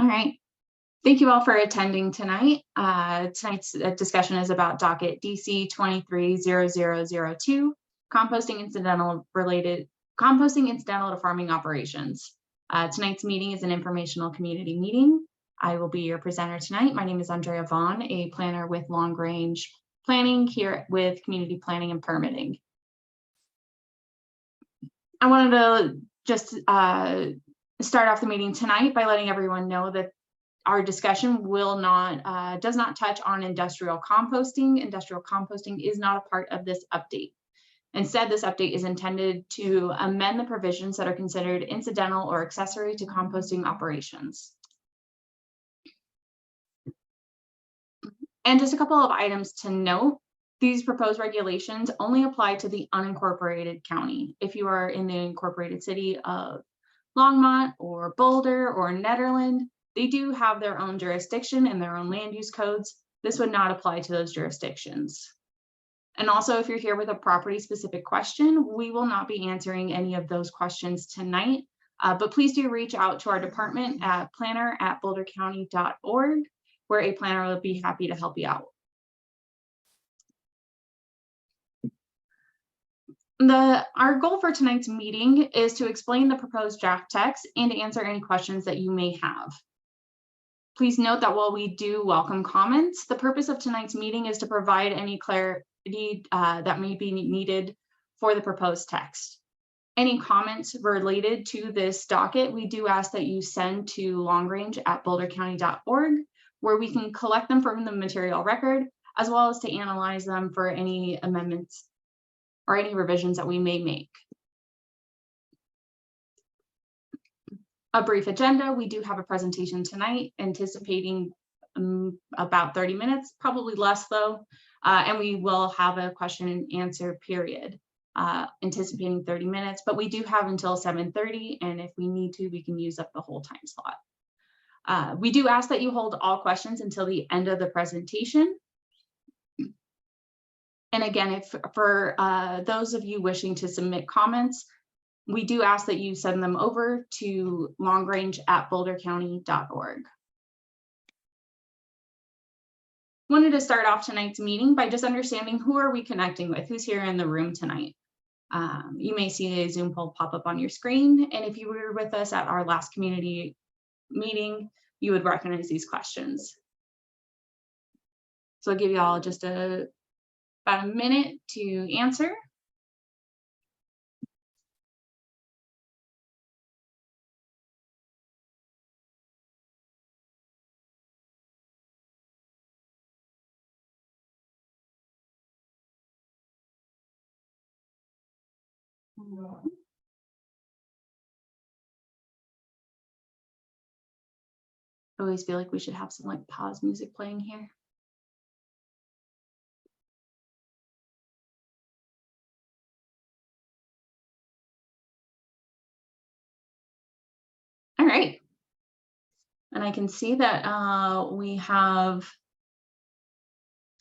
All right. Thank you all for attending tonight. Tonight's discussion is about docket DC-23-0002, composting incidental to farming operations. Tonight's meeting is an informational community meeting. I will be your presenter tonight. My name is Andrea Vaughn, a planner with long range planning here with community planning and permitting. I wanted to just start off the meeting tonight by letting everyone know that our discussion does not touch on industrial composting. Industrial composting is not a part of this update. Instead, this update is intended to amend the provisions that are considered incidental or accessory to composting operations. And just a couple of items to note. These proposed regulations only apply to the unincorporated county. If you are in the incorporated city of Longmont or Boulder or Nederland, they do have their own jurisdiction and their own land use codes. This would not apply to those jurisdictions. And also, if you're here with a property specific question, we will not be answering any of those questions tonight, but please do reach out to our department at planner@bouldercounty.org, where a planner will be happy to help you out. Our goal for tonight's meeting is to explain the proposed draft text and to answer any questions that you may have. Please note that while we do welcome comments, the purpose of tonight's meeting is to provide any clarity that may be needed for the proposed text. Any comments related to this docket, we do ask that you send to longrange@bouldercounty.org, where we can collect them from the material record, as well as to analyze them for any amendments or any revisions that we may make. A brief agenda. We do have a presentation tonight, anticipating about 30 minutes, probably less though, and we will have a question and answer period, anticipating 30 minutes, but we do have until 7:30, and if we need to, we can use up the whole time slot. We do ask that you hold all questions until the end of the presentation. And again, if for those of you wishing to submit comments, we do ask that you send them over to longrange@bouldercounty.org. Wanted to start off tonight's meeting by just understanding who are we connecting with, who's here in the room tonight. You may see a Zoom poll pop up on your screen, and if you were with us at our last community meeting, you would recognize these questions. So I'll give you all just about a minute to answer. I always feel like we should have some like pause music playing here. All right. And I can see that we have a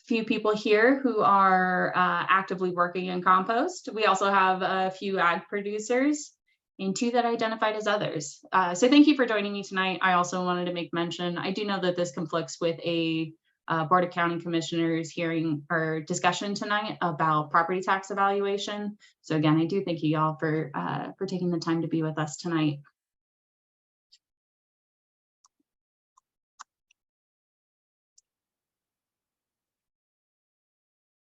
few people here who are actively working in compost. We also have a few ag producers and 2 that identified as others. So thank you for joining me tonight. I also wanted to make mention, I do know that this conflicts with a Board of County Commissioners hearing or discussion tonight about property tax evaluation. So again, I do thank you all for taking the time to be with us tonight.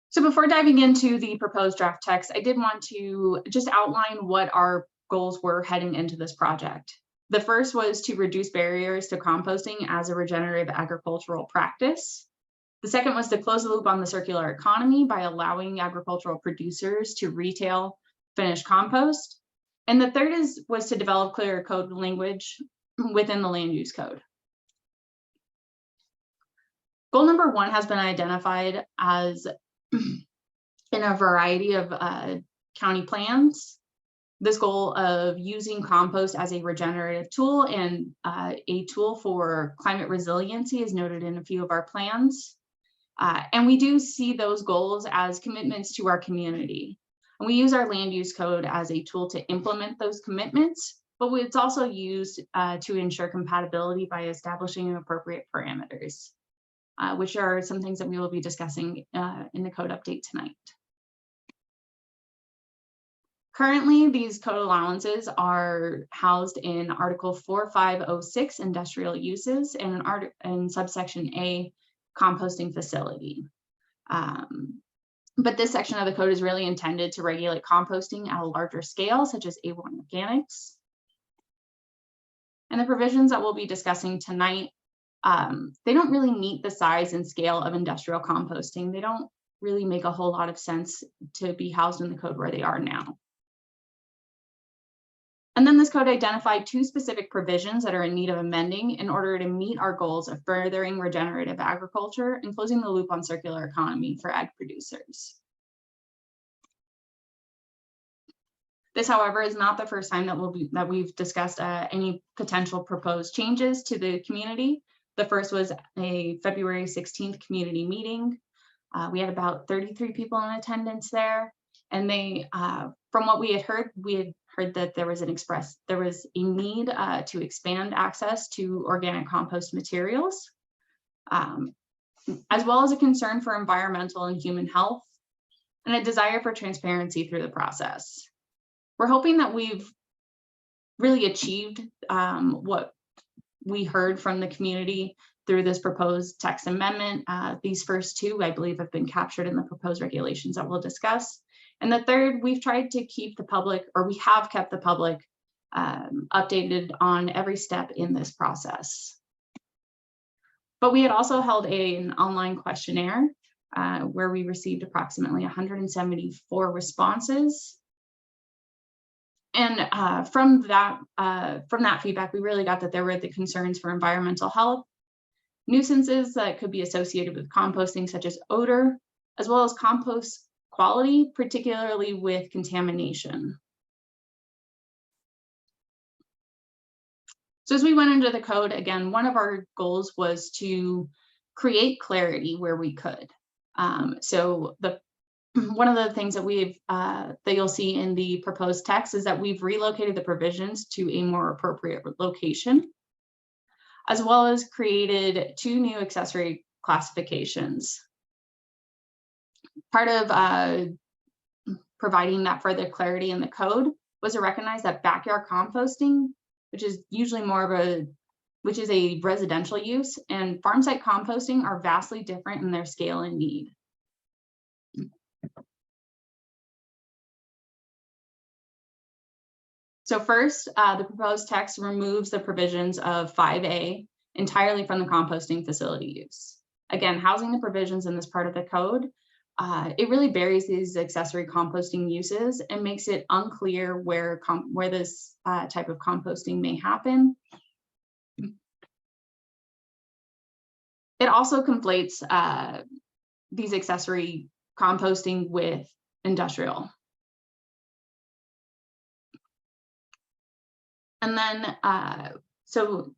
So before diving into the proposed draft text, I did want to just outline what our goals were heading into this project. The first was to reduce barriers to composting as a regenerative agricultural practice. The second was to close the loop on the circular economy by allowing agricultural producers to retail finished compost. And the third was to develop clearer code language within the land use code. Goal number 1 has been identified as in a variety of county plans. This goal of using compost as a regenerative tool and a tool for climate resiliency is noted in a few of our plans. And we do see those goals as commitments to our community. And we use our land use code as a tool to implement those commitments, but it's also used to ensure compatibility by establishing appropriate parameters, which are some things that we will be discussing in the code update tonight. Currently, these code allowances are housed in Article 4506, Industrial Uses, and in subsection A, Composting Facility. But this section of the code is really intended to regulate composting at a larger scale, such as A1 organics. And the provisions that we'll be discussing tonight, they don't really meet the size and scale of industrial composting. They don't really make a whole lot of sense to be housed in the code where they are now. And then this code identified 2 specific provisions that are in need of amending in order to meet our goals of furthering regenerative agriculture and closing the loop on circular economy for ag producers. This, however, is not the first time that we've discussed any potential proposed changes to the community. The first was a February 16th community meeting. We had about 33 people in attendance there, and they, from what we had heard that there was a need to expand access to organic compost materials, as well as a concern for environmental and human health, and a desire for transparency through the process. We're hoping that we've really achieved what we heard from the community through this proposed text amendment. These first 2, I believe, have been captured in the proposed regulations that we'll discuss. And the third, we've tried to keep the public, or we have kept the public updated on every step in this process. But we had also held an online questionnaire where we received approximately 174 responses. And from that feedback, we really got that there were the concerns for environmental health, nuisances that could be associated with composting, such as odor, as well as compost quality, particularly with contamination. So as we went into the code, again, one of our goals was to create clarity where we could. One of the things that that you'll see in the proposed text is that we've relocated the provisions to a more appropriate location, as well as created 2 new accessory classifications. Part of providing that further clarity in the code was to recognize that backyard composting, which is usually which is a residential use, and farm site composting are vastly different in their scale and need. So first, the proposed text removes the provisions of 5A entirely from the composting facility use. Again, housing the provisions in this part of the code, it really buries these accessory composting uses and makes it unclear where this type of composting may happen. It also conflates these accessory composting with industrial. And then, so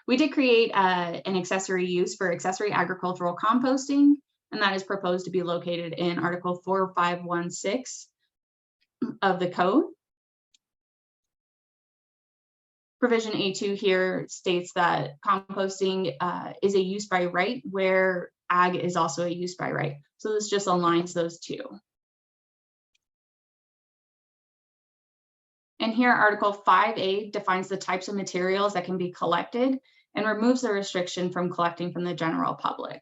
we did create an accessory use for accessory agricultural composting, and that is proposed to be located in Article 4516 of the code. Provision A2 here states that composting is a use by right, where ag is also a use by right. So this just aligns those 2. And here, Article 5A defines the types of materials that can be collected and removes the restriction from collecting from the general public.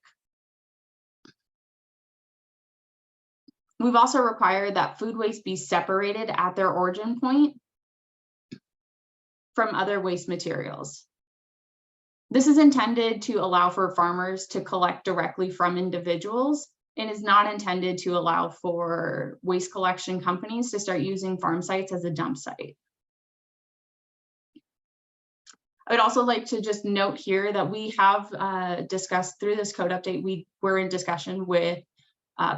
We've also required that food waste be separated at their origin point from other waste materials. This is intended to allow for farmers to collect directly from individuals and is not intended to allow for waste collection companies to start using farm sites as a dump site. I would also like to just note here that we have discussed through this code update, we were in discussion with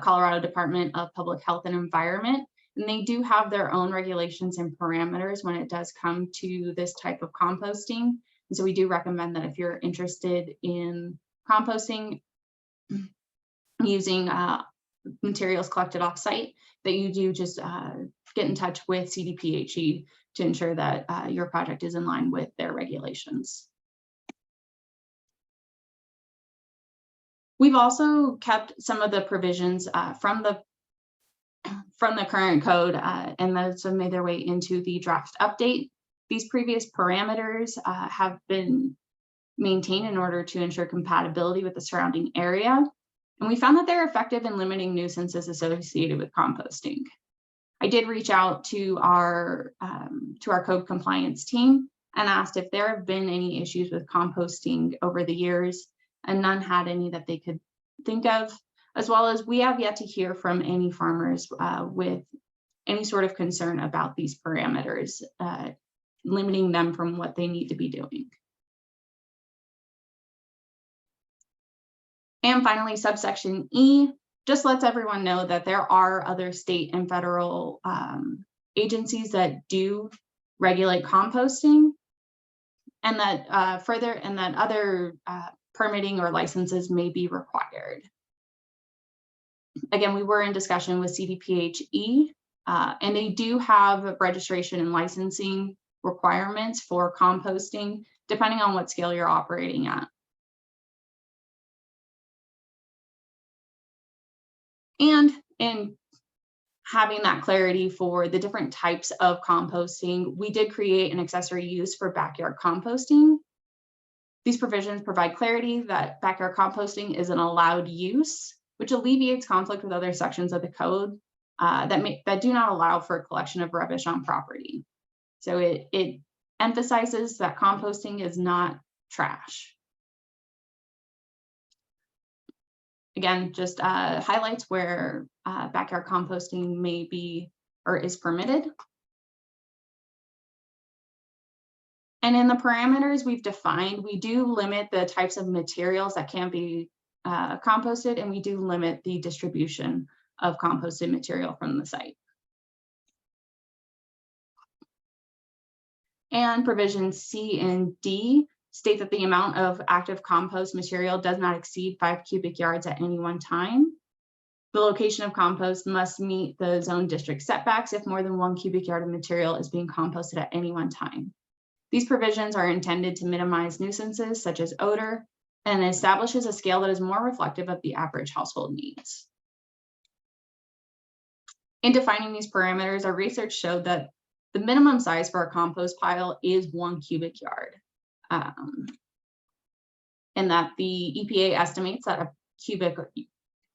Colorado Department of Public Health and Environment, and they do have their own regulations and parameters when it does come to this type of composting. And so we do recommend that if you're interested in composting using materials collected off-site, that you do just get in touch with CDPHE to ensure that your project is in line with their regulations. We've also kept some of the provisions from the current code, and those have made their way into the draft update. These previous parameters have been maintained in order to ensure compatibility with the surrounding area. And we found that they're effective in limiting nuisances associated with composting. I did reach out to our code compliance team and asked if there have been any issues with composting over the years, and none had any that they could think of, as well as we have yet to hear from any farmers with any sort of concern about these parameters, limiting them from what they need to be doing. And finally, subsection E just lets everyone know that there are other state and federal agencies that do regulate composting, and that other permitting or licenses may be required. Again, we were in discussion with CDPHE, and they do have registration and licensing requirements for composting, depending on what scale you're operating at. And in having that clarity for the different types of composting, we did create an accessory use for backyard composting. These provisions provide clarity that backyard composting is an allowed use, which alleviates conflict with other sections of the code that do not allow for a collection of rubbish on property. So it emphasizes that composting is not trash. Again, just highlights where backyard composting may be or is permitted. And in the parameters we've defined, we do limit the types of materials that can be composted, and we do limit the distribution of composted material from the site. And provisions C and D state that the amount of active compost material does not exceed 5 cubic yards at any one time. The location of compost must meet the zone district setbacks if more than 1 cubic yard of material is being composted at any one time. These provisions are intended to minimize nuisances such as odor, and establishes a scale that is more reflective of the average household needs. In defining these parameters, our research showed that the minimum size for a compost pile is 1 cubic yard. And that the EPA estimates that a cubic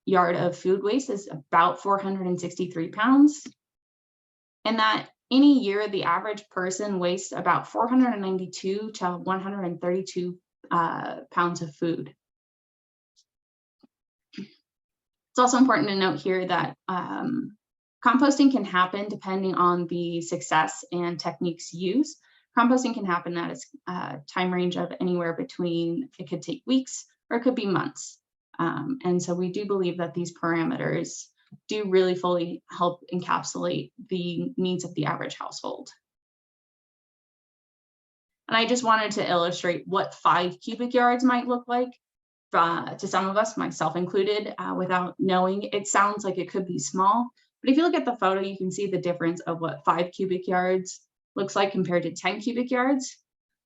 yard of food waste is about 463 pounds, and that in a year, the average person wastes about 492 to 132 pounds of food. It's also important to note here that composting can happen depending on the success and techniques used. Composting can happen at a time range of anywhere between, it could take weeks or it could be months. And so we do believe that these parameters do really fully help encapsulate the needs of the average household. And I just wanted to illustrate what 5 cubic yards might look like to some of us, myself included, without knowing. It sounds like it could be small, but if you look at the photo, you can see the difference of what 5 cubic yards looks like compared to 10 cubic yards.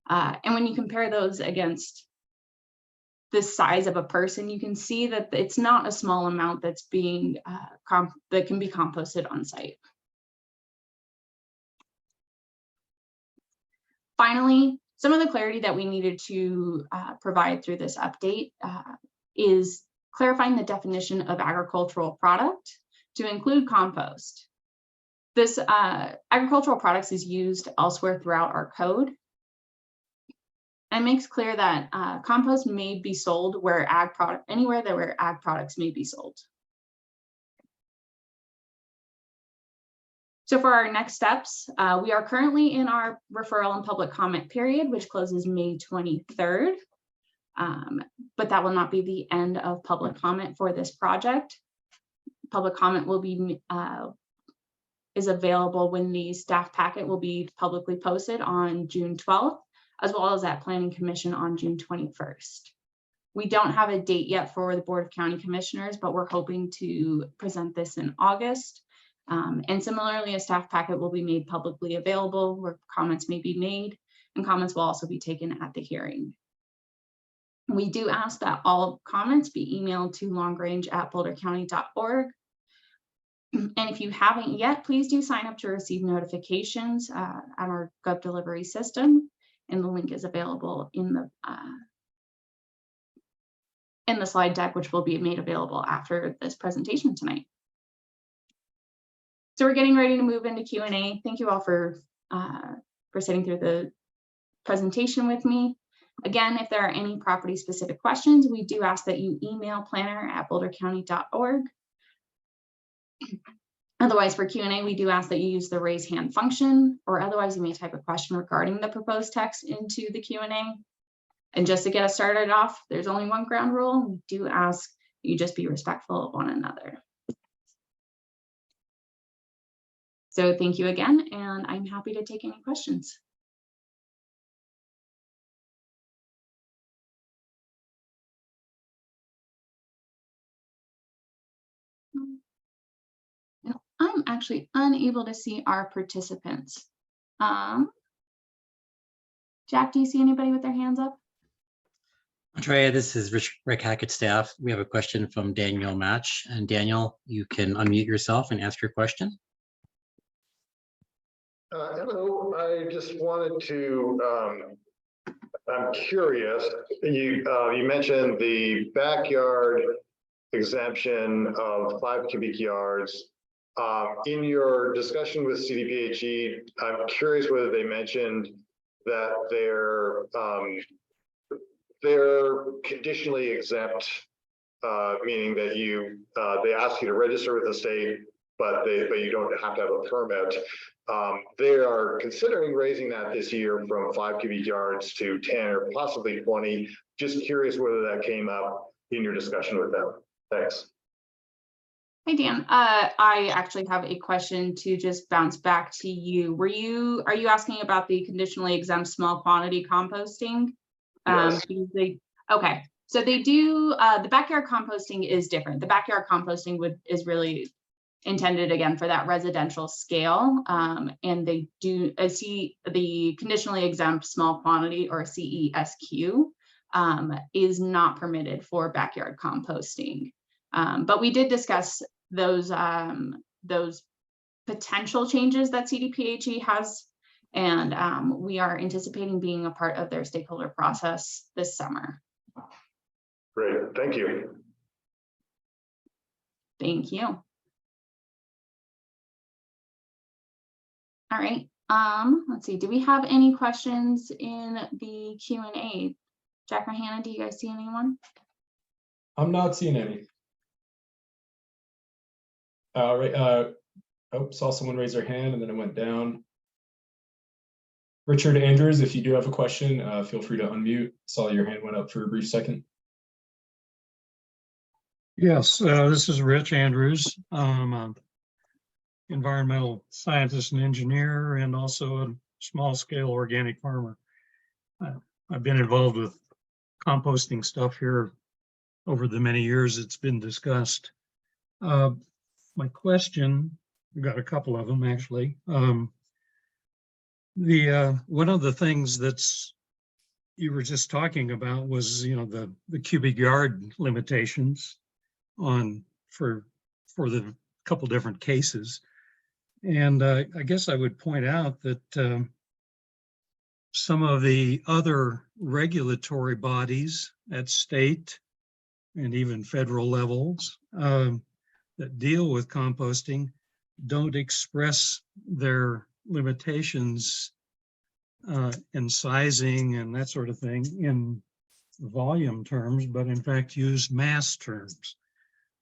And when you compare those against the size of a person, you can see that it's not a small amount that's being that can be composted on site. Finally, some of the clarity that we needed to provide through this update is clarifying the definition of agricultural product to include compost. This agricultural products is used elsewhere throughout our code, and makes clear that compost may be sold where anywhere where ag products may be sold. So for our next steps, we are currently in our referral and public comment period, which closes May 23rd. But that will not be the end of public comment for this project. Public comment will be is available when the staff packet will be publicly posted on June 12th, as well as at Planning Commission on June 21st. We don't have a date yet for the Board of County Commissioners, but we're hoping to present this in August. And similarly, a staff packet will be made publicly available where comments may be made, and comments will also be taken at the hearing. We do ask that all comments be emailed to longrange@bouldercounty.org. And if you haven't yet, please do sign up to receive notifications on our Gov delivery system. And the link is available in the slide deck, which will be made available after this presentation tonight. So we're getting ready to move into Q&A. Thank you all for sitting through the presentation with me. Again, if there are any property specific questions, we do ask that you email planner@bouldercounty.org. Otherwise, for Q&A, we do ask that you use the raise hand function, or otherwise you may type a question regarding the proposed text into the Q&A. And just to get us started off, there's only one ground rule. We do ask that you just be respectful of one another. So thank you again, and I'm happy to take any questions. I'm actually unable to see our participants. Jack, do you see anybody with their hands up? Andrea, this is Rick Hackett staff. We have a question from Daniel Match. And Daniel, you can unmute yourself and ask your question. Hello, I just wanted to, I'm curious, you mentioned the backyard exemption of 5 cubic yards. In your discussion with CDPHE, I'm curious whether they mentioned that they're conditionally exempt, meaning that they ask you to register with the state, but you don't have to have a permit. They are considering raising that this year from 5 cubic yards to 10 or possibly 20. Just curious whether that came up in your discussion with them. Thanks. Hey, Dan, I actually have a question to just bounce back to you. Are you asking about the conditionally exempt small quantity composting? Yes. Okay, so they do, the backyard composting is different. The backyard composting is really intended again for that residential scale. And they do see the conditionally exempt small quantity, or CESQ, is not permitted for backyard composting. But we did discuss those potential changes that CDPHE has, and we are anticipating being a part of their stakeholder process this summer. Great, thank you. Thank you. All right, let's see, do we have any questions in the Q&A? Jack or Hannah, do you guys see anyone? I'm not seeing any. All right, oh, saw someone raise their hand and then it went down. Richard Andrews, if you do have a question, feel free to unmute. Saw your hand went up for a brief second. Yes, this is Rich Andrews. I'm an environmental scientist and engineer, and also a small-scale organic farmer. I've been involved with composting stuff here over the many years it's been discussed. My question, we've got a couple of them actually. One of the things that's you were just talking about was, the cubic yard limitations for the couple different cases. And I guess I would point out that some of the other regulatory bodies at state and even federal levels that deal with composting don't express their limitations in sizing and that sort of thing in volume terms, but in fact use mass terms.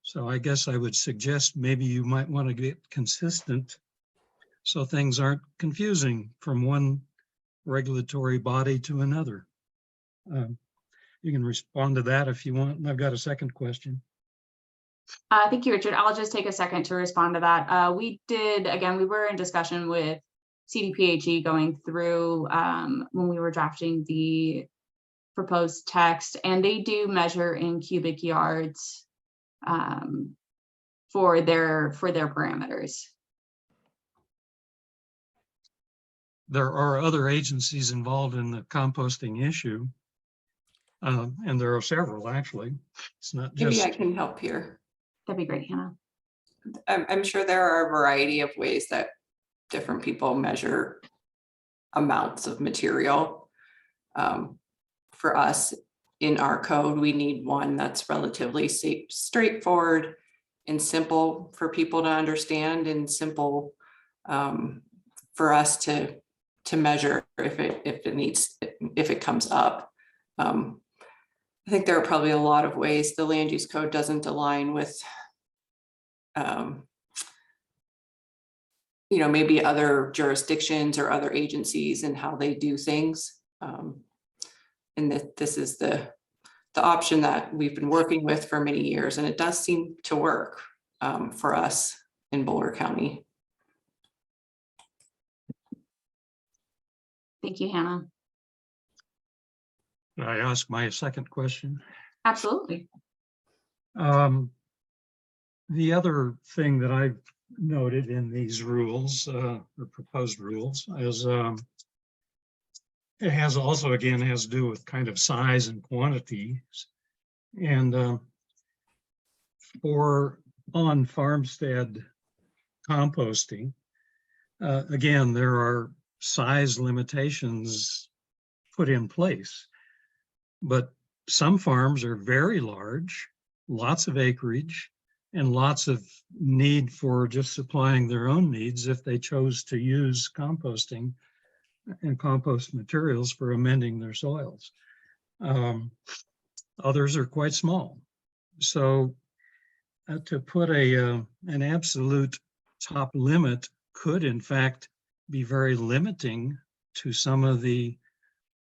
So I guess I would suggest maybe you might want to get consistent so things aren't confusing from one regulatory body to another. You can respond to that if you want. And I've got a second question. Thank you, Richard. I'll just take a second to respond to that. We were in discussion with CDPHE going through when we were drafting the proposed text, and they do measure in cubic yards for their parameters. There are other agencies involved in the composting issue. And there are several, actually. It's not Maybe just. I can help here. That'd be great, Hannah. I'm sure there are a variety of ways that different people measure amounts of material. For us, in our code, we need one that's relatively straightforward and simple for people to understand, and simple for us to measure if it comes up. I think there are probably a lot of ways the land use code doesn't align with maybe other jurisdictions or other agencies and how they do things. And this is the option that we've been working with for many years, and it does seem to work for us in Boulder County. Thank you, Hannah. Can I ask my second question? Absolutely. The other thing that I've noted in these rules, or proposed rules, is it has also, again, has to do with kind of size and quantities. And for on farmstead composting, again, there are size limitations put in place. But some farms are very large, lots of acreage, and lots of need for just supplying their own needs if they chose to use composting and compost materials for amending their soils. Others are quite small. So to put an absolute top limit could in fact be very limiting to some of the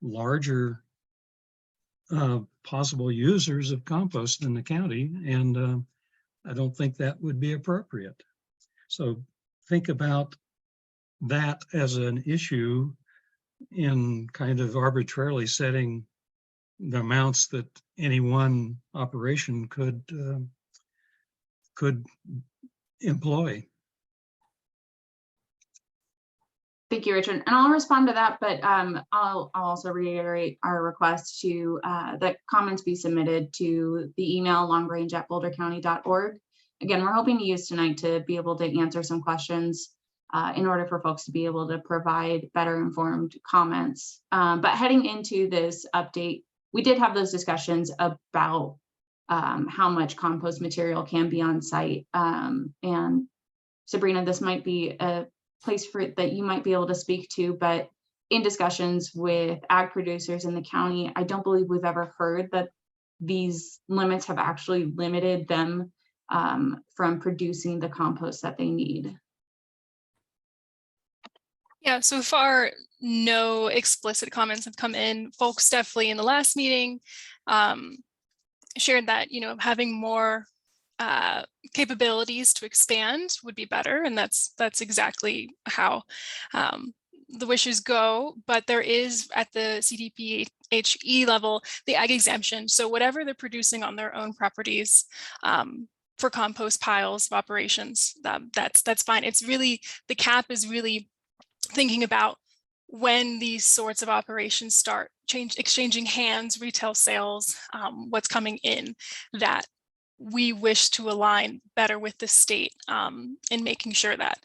larger possible users of compost in the county, and I don't think that would be appropriate. So think about that as an issue in kind of arbitrarily setting the amounts that any one operation could employ. Thank you, Richard. And I'll respond to that, but I'll also reiterate our request to that comments be submitted to the email longrange@bouldercounty.org. Again, we're hoping to use tonight to be able to answer some questions in order for folks to be able to provide better informed comments. But heading into this update, we did have those discussions about how much compost material can be on site. And Sabrina, this might be a place for that you might be able to speak to, but in discussions with ag producers in the county, I don't believe we've ever heard that these limits have actually limited them from producing the compost that they need. Yeah, so far, no explicit comments have come in. Folks definitely in the last meeting shared that, having more capabilities to expand would be better, and that's exactly how the wishes go. But there is at the CDPHE level the ag exemption, so whatever they're producing on their own properties for compost piles of operations, that's fine. It's really, the cap is really thinking about when these sorts of operations start exchanging hands, retail sales, what's coming in, that we wish to align better with the state in making sure that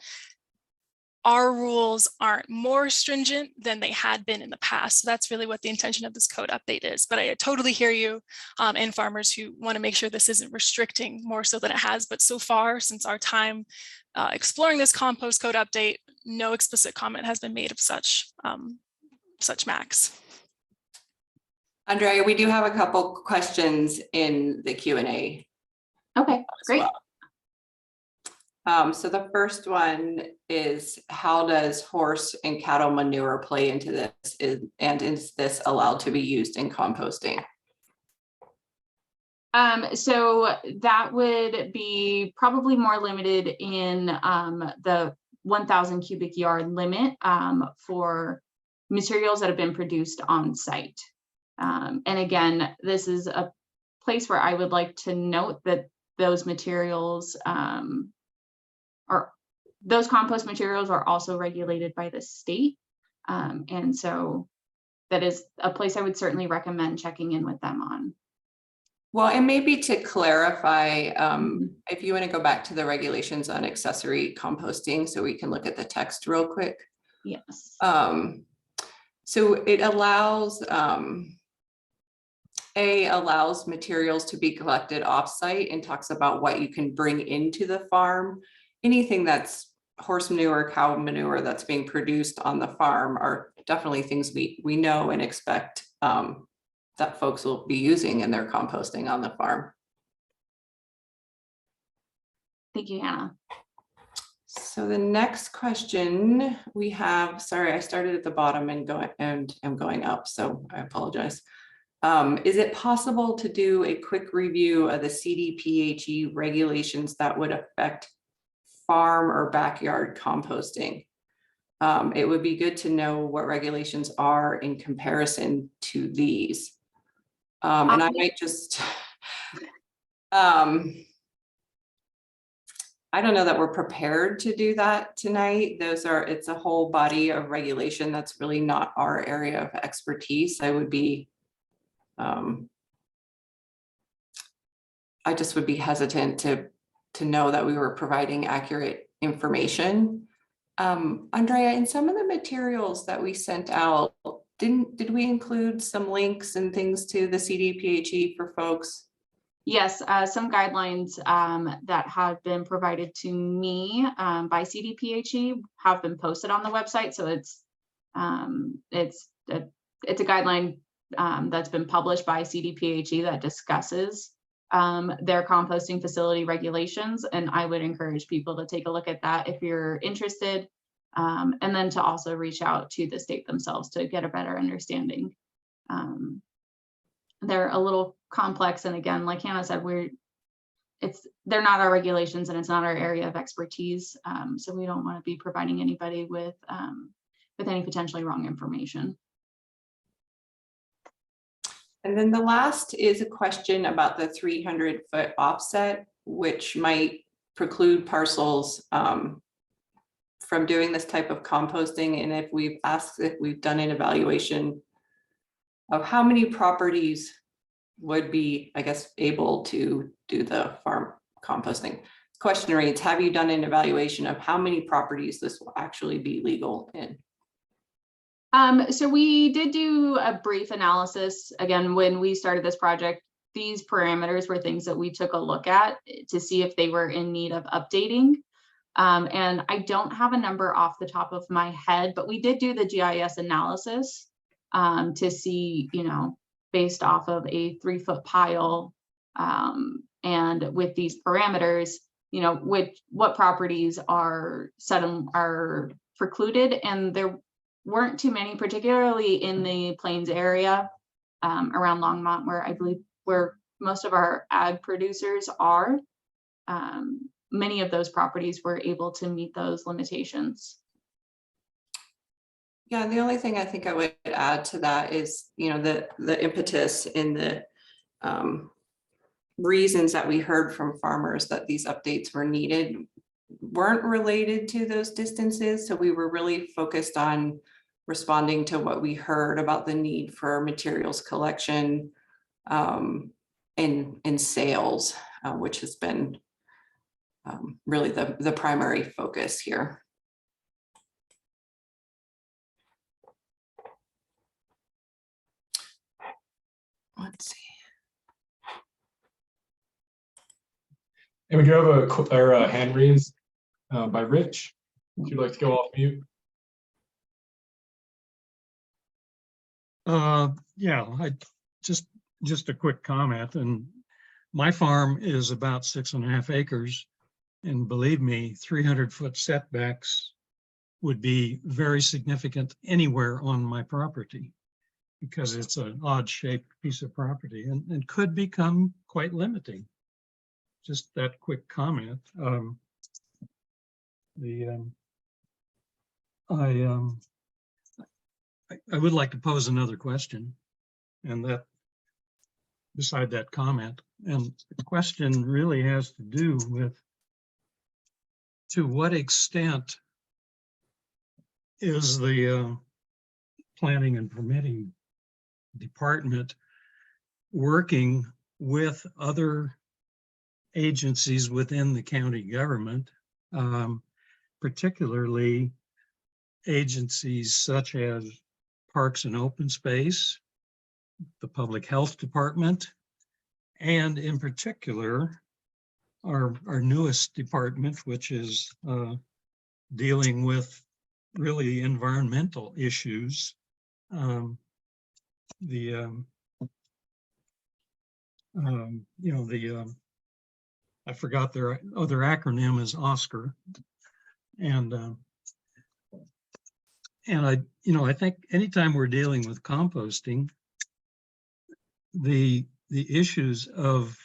our rules aren't more stringent than they had been in the past. So that's really what the intention of this code update is. But I totally hear you, and farmers who want to make sure this isn't restricting more so than it has. But so far, since our time exploring this compost code update, no explicit comment has been made of such max. Andrea, we do have a couple questions in the Q&A. Okay, great. So the first one is, how does horse and cattle manure play into this, and is this allowed to be used in composting? So that would be probably more limited in the 1,000 cubic yard limit for materials that have been produced on site. And again, this is a place where I would like to note that those materials those compost materials are also regulated by the state. And so that is a place I would certainly recommend checking in with them on. Well, and maybe to clarify, if you want to go back to the regulations on accessory composting, so we can look at the text real quick. Yes. So it allows, allows materials to be collected offsite and talks about what you can bring into the farm. Anything that's horse manure, cow manure that's being produced on the farm are definitely things we know and expect that folks will be using in their composting on the farm. Thank you, Hannah. So the next question we have, sorry, I started at the bottom and I'm going up, so I apologize. Is it possible to do a quick review of the CDPHE regulations that would affect farm or backyard composting? It would be good to know what regulations are in comparison to these. And I might just, I don't know that we're prepared to do that tonight. It's a whole body of regulation that's really not our area of expertise. I would be, I just would be hesitant to know that we were providing accurate information. Andrea, in some of the materials that we sent out, did we include some links and things to the CDPHE for folks? Yes, some guidelines that have been provided to me by CDPHE have been posted on the website. So it's a guideline that's been published by CDPHE that discusses their composting facility regulations, and I would encourage people to take a look at that if you're interested, and then to also reach out to the state themselves to get a better understanding. They're a little complex, and again, like Hannah said, they're not our regulations and it's not our area of expertise, so we don't want to be providing anybody with any potentially wrong information. And then the last is a question about the 300-foot offset, which might preclude parcels from doing this type of composting. And if we've asked if we've done an evaluation of how many properties would be, I guess, able to do the farm composting. Question reads, have you done an evaluation of how many properties this will actually be legal in? So we did do a brief analysis. Again, when we started this project, these parameters were things that we took a look at to see if they were in need of updating. And I don't have a number off the top of my head, but we did do the GIS analysis to see, based off of a 3-foot pile and with these parameters, what properties are precluded, and there weren't too many, particularly in the Plains area around Longmont, where I believe where most of our ag producers are. Many of those properties were able to meet those limitations. Yeah, the only thing I think I would add to that is, the impetus in the reasons that we heard from farmers that these updates were needed weren't related to those distances. So we were really focused on responding to what we heard about the need for materials collection and sales, which has been really the primary focus here. Let's see. And we do have our hand raised by Rich. If you'd like to go off mute. Yeah, just a quick comment. And my farm is about 6.5 acres. And believe me, 300-foot setbacks would be very significant anywhere on my property because it's an odd-shaped piece of property and could become quite limiting. Just that quick comment. I would like to pose another question. And that, beside that comment, and the question really has to do with to what extent is the planning and permitting department working with other agencies within the county government, particularly agencies such as Parks and Open Space, the Public Health Department, and in particular, our newest department, which is dealing with really environmental issues. I forgot their other acronym is OSCAR. And I think anytime we're dealing with composting, the issues of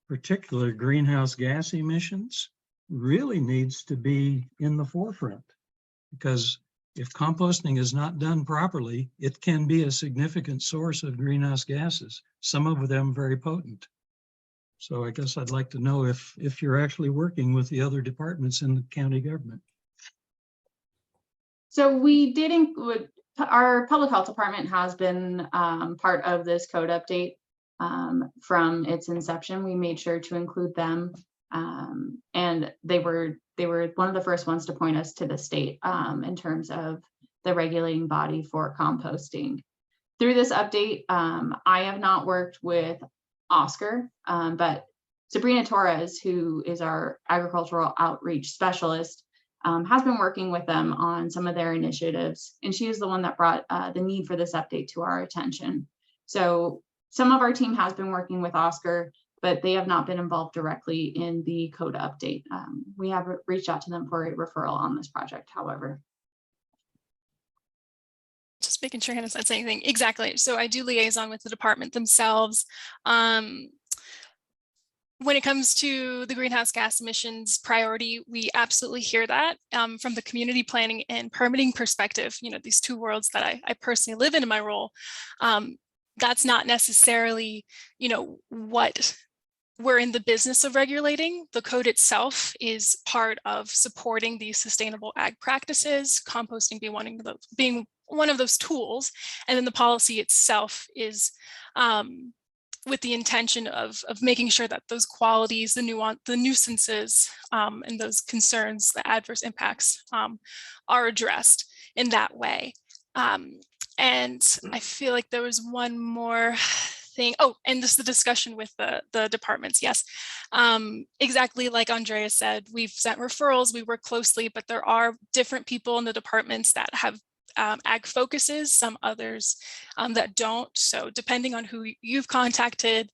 particular greenhouse gas emissions really needs to be in the forefront, because if composting is not done properly, it can be a significant source of greenhouse gases, some of them very potent. So I guess I'd like to know if you're actually working with the other departments in the county government. So we did include, our public health department has been part of this code update from its inception. We made sure to include them, and they were one of the first ones to point us to the state in terms of the regulating body for composting. Through this update, I have not worked with Oscar, but Sabrina Torres, who is our agricultural outreach specialist, has been working with them on some of their initiatives, and she is the one that brought the need for this update to our attention. So some of our team has been working with Oscar, but they have not been involved directly in the code update. We have reached out to them for a referral on this project, however. Just making sure Hannah said anything. Exactly. So I do liaison with the department themselves. When it comes to the greenhouse gas emissions priority, we absolutely hear that from the community planning and permitting perspective, these two worlds that I personally live in my role. That's not necessarily, what we're in the business of regulating. The code itself is part of supporting these sustainable ag practices, composting being one of those tools. And then the policy itself is with the intention of making sure that those qualities, the nuisances, and those concerns, the adverse impacts are addressed in that way. And I feel like there was one more thing. Oh, and this is the discussion with the departments. Yes, exactly like Andrea said, we've sent referrals, we work closely, but there are different people in the departments that have ag focuses, some others that don't. So depending on who you've contacted,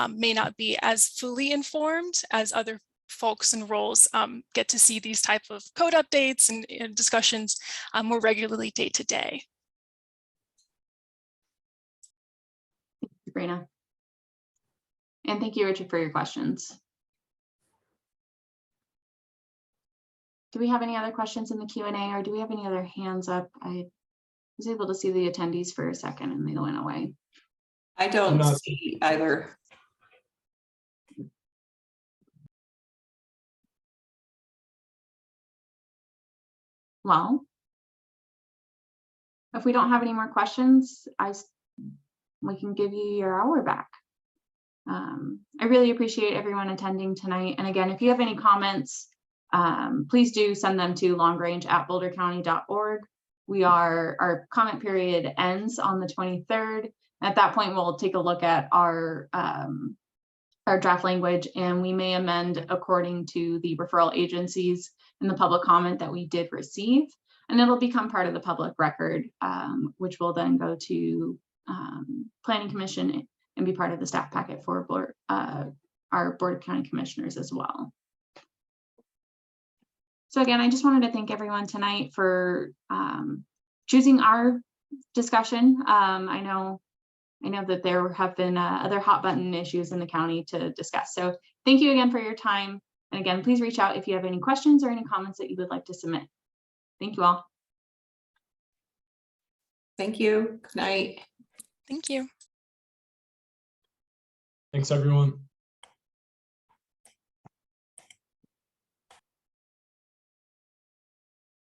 may not be as fully informed as other folks and roles get to see these type of code updates and discussions more regularly day to day. Sabrina. And thank you, Richard, for your questions. Do we have any other questions in the Q&A, or do we have any other hands up? I was able to see the attendees for a second and they went away. I don't see either. Well, if we don't have any more questions, we can give you your hour back. I really appreciate everyone attending tonight. And again, if you have any comments, please do send them to longrange@bouldercounty.org. Our comment period ends on the 23rd. At that point, we'll take a look at our draft language, and we may amend according to the referral agencies and the public comment that we did receive. And it'll become part of the public record, which will then go to Planning Commission and be part of the staff packet for our Board of County Commissioners as well. So again, I just wanted to thank everyone tonight for choosing our discussion. I know that there have been other hot button issues in the county to discuss. So thank you again for your time. And again, please reach out if you have any questions or any comments that you would like to submit. Thank you all. Thank you. Good night. Thank you. Thanks, everyone.